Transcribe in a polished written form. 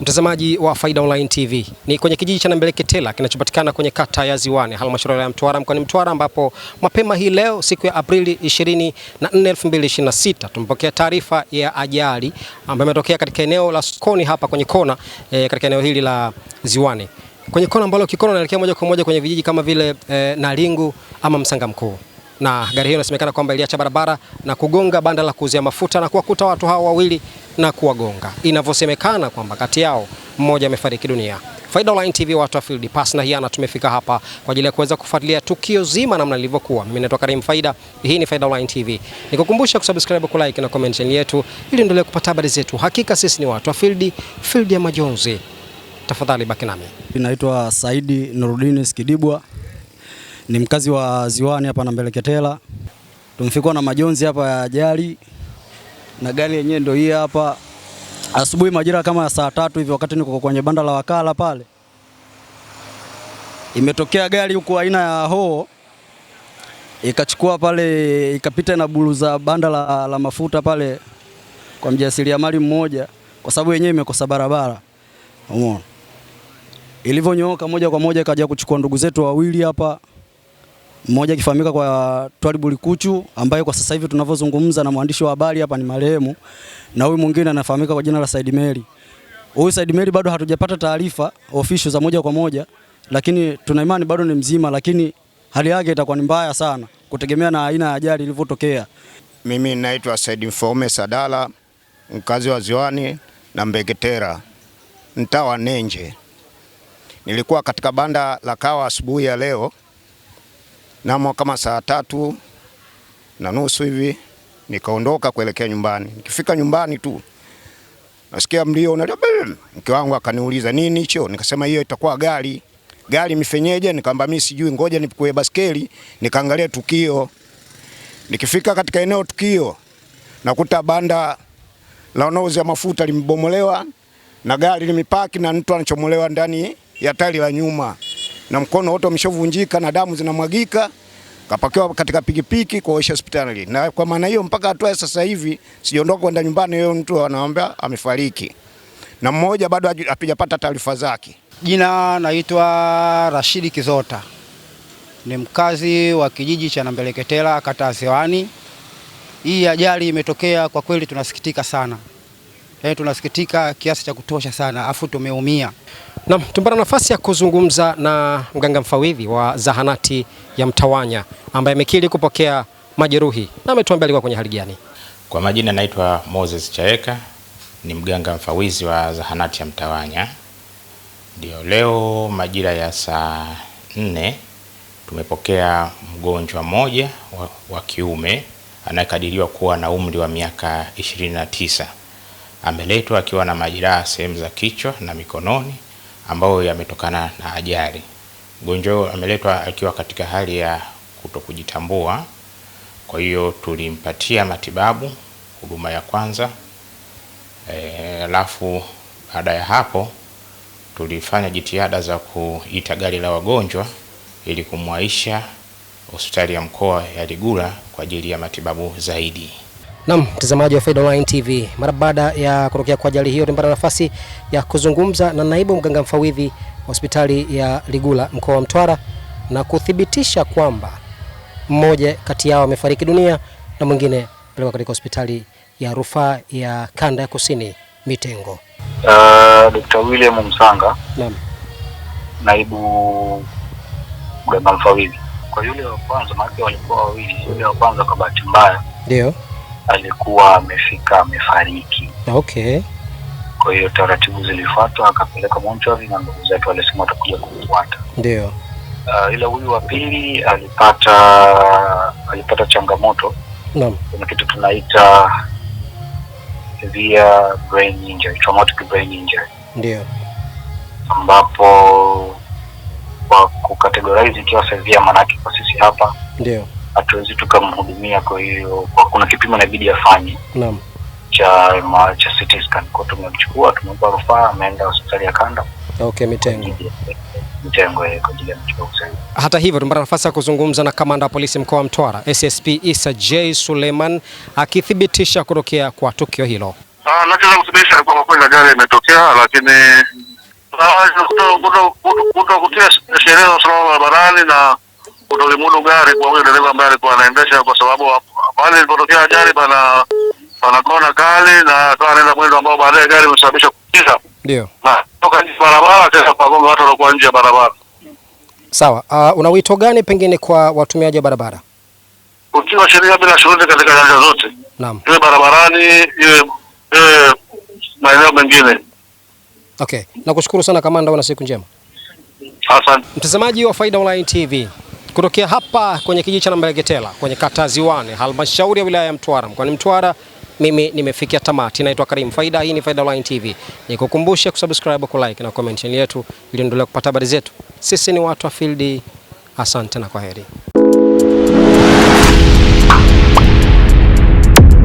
Mtazamaji wa Faida Online TV, ni kwenye kijiji cha Nambeleketela kinachopatikana kwenye kata ya Ziwani, halmashauri ya Mtwara, mkoani Mtwara, ambapo mapema hii leo siku ya Aprili 24, 2026 tumepokea taarifa ya ajali ambayo imetokea katika eneo la sokoni hapa kwenye kona katika eneo hili la Ziwani. Kwenye kona ambalo kikona inaelekea moja kwa moja kwenye vijiji kama vile Nalingu ama Msanga Mkuu. Na gari hiyo inasemekana kwamba iliacha barabara na kugonga banda la kuuzia mafuta na kuwakuta watu hao wawili na kuwagonga. Inavyosemekana kwamba kati yao mmoja amefariki dunia. Faida Online TV, watu wa field pass na hiana, tumefika hapa kwa ajili ya kuweza kufuatilia tukio zima namna lilivyokuwa. Mimi naitwa Karim Faida, hii ni Faida Online TV. Nikukumbusha kusubscribe, ku like na comment channel yetu ili endelee kupata habari zetu. Hakika sisi ni watu wa field ya majonzi. Tafadhali baki nami. Naitwa Saidi Nurudini Skidibwa. Ni mkazi wa Ziwani hapa Nambeleketela. Tumefikwa na majonzi hapa ya ajali. Na gari yenyewe ndio hii hapa. Asubuhi majira kama ya saa 3 hivi, wakati niko kwenye banda la wakala pale, imetokea gari huko aina ya Howo, ikachukua pale, ikapita na buluza banda la mafuta pale kwa mjasiriamali mmoja, kwa sababu yenyewe imekosa barabara. Umeona? Ilivyonyooka moja kwa moja ikaja kuchukua ndugu zetu wawili hapa. Mmoja akifahamika kwa Twalibu Likuchu, ambaye kwa sasa hivi tunavyozungumza na mwandishi wa habari hapa ni marehemu, na huyu mwingine anafahamika kwa jina la Said Meri. Huyu Said Meri bado hatujapata taarifa official za moja kwa moja, lakini tuna imani bado ni mzima, lakini hali yake itakuwa ni mbaya sana kutegemea na aina ya ajali ilivyotokea. Mimi naitwa Said Mfaume Sadala, mkazi wa Ziwani Nambeleketela, mtaa wa Nenje. Nilikuwa katika banda la kawa asubuhi ya leo na kama saa 3:30 hivi nikaondoka kuelekea nyumbani. Nikifika nyumbani tu nasikia mlio unalia. Mke wangu akaniuliza nini hicho? Nikasema hiyo itakuwa gari. Gari mifenyeje? Nikamwambia mimi sijui, ngoja nipukue baskeli nikaangalia tukio. Nikifika katika eneo tukio nakuta banda la unauzia mafuta limebomolewa na gari limepaki na mtu anachomolewa ndani ya tairi la nyuma, na mkono wote umeshavunjika na damu zinamwagika. Kapakiwa katika pikipiki kwa hospitali. Na kwa maana hiyo mpaka hatua sasa hivi sijaondoka kwenda nyumbani, yeye mtu anaomba amefariki. Na mmoja bado hatujapata taarifa zake. Jina naitwa Rashidi Kizota. Ni mkazi wa kijiji cha Nambeleketela, kata ya Ziwani. Hii ajali imetokea, kwa kweli tunasikitika sana. Tunasikitika kiasi cha kutosha sana, afu tumeumia. Na tumpata nafasi ya kuzungumza na mganga mfawidhi wa zahanati ya Mtawanya ambaye amekiri kupokea majeruhi na ametuambia alikuwa kwenye hali gani. Kwa majina naitwa Moses Chaeka, ni mganga mfawidhi wa zahanati ya Mtawanya. Ndio leo majira ya saa 4 tumepokea mgonjwa mmoja wa kiume anayekadiriwa kuwa na umri wa miaka 29. Ameletwa akiwa na majeraha sehemu za kichwa na mikononi ambayo yametokana na ajali. Mgonjwa ameletwa akiwa katika hali ya kutokujitambua. Kwa hiyo tulimpatia matibabu, huduma ya kwanza. Alafu baada ya hapo tulifanya jitihada za kuita gari la wagonjwa ili kumwaisha hospitali ya mkoa ya Ligula kwa ajili ya matibabu zaidi. Naam, mtazamaji wa Faida Online TV, mara baada ya kutokea kwa ajali hiyo tumepata nafasi ya kuzungumza na naibu mganga mfawidhi hospitali ya Ligula mkoa wa Mtwara na kuthibitisha kwamba mmoja kati yao amefariki dunia na mwingine pelekwa katika hospitali ya rufaa ya Kanda ya Kusini Mitengo. Dr. William Msanga. Naam. Naibu mganga mfawidhi. Kwa yule wa kwanza, maana walikuwa wawili, yule wa kwanza kwa bahati mbaya ndio alikuwa amefika amefariki. Okay. Kwa hiyo taratibu zilifuatwa, akapeleka mortuary na ndugu zake walisema watakuja kumfuata. Ndio. Ila huyu wa pili alipata changamoto. Naam. Kuna kitu tunaita severe brain injury, traumatic brain injury. Ndio. Ambapo kwa kukategorize ikiwa severe, maana kwa sisi hapa ndio hatuwezi tukamhudumia, kwa hiyo kuna kipimo inabidi afanye. Naam. cha CT scan. Kwa tumemchukua, tumempa rufaa, ameenda hospitali ya Kanda. Okay, Mitengo. Mitengo kwa ajili ya matibabu. Hata hivyo tumepata nafasi ya kuzungumza na kamanda wa polisi mkoa wa Mtwara SSP Isa J Suleiman akithibitisha kutokea kwa tukio hilo. Nachoweza kuthibitisha ni kwamba kweli ajali imetokea, lakini kutokutia sheria za usalama barabarani na kutolimudu gari kwa huyo dereva ambaye alikuwa anaendesha, kwa sababu pale ilipotokea ajali pana kona kali na akawa anaenda mwendo ambao baadaye gari imesababisha kukiza. Ndio. Na toka nje barabara tena pagonga watu waliokuwa nje ya barabara. Sawa. Una wito gani pengine kwa watumiaji wa barabara? Ukiwa sheria bila shuruti katika nyanja zote. Naam. Iwe barabarani, iwe maeneo mengine. Okay. Nakushukuru sana kamanda, una siku njema. Asante. Mtazamaji wa Faida Online TV, kutokea hapa kwenye kijiji cha Nambeleketela kwenye kata ya Ziwani, halmashauri ya wilaya ya Mtwara, mkoani Mtwara, mimi nimefikia tamati. Naitwa Karim Faida, hii ni Faida Online TV. Nikukumbushe kusubscribe, ku like na comment yetu ili endelee kupata habari zetu. Sisi ni watu wa field. Asante na kwaheri.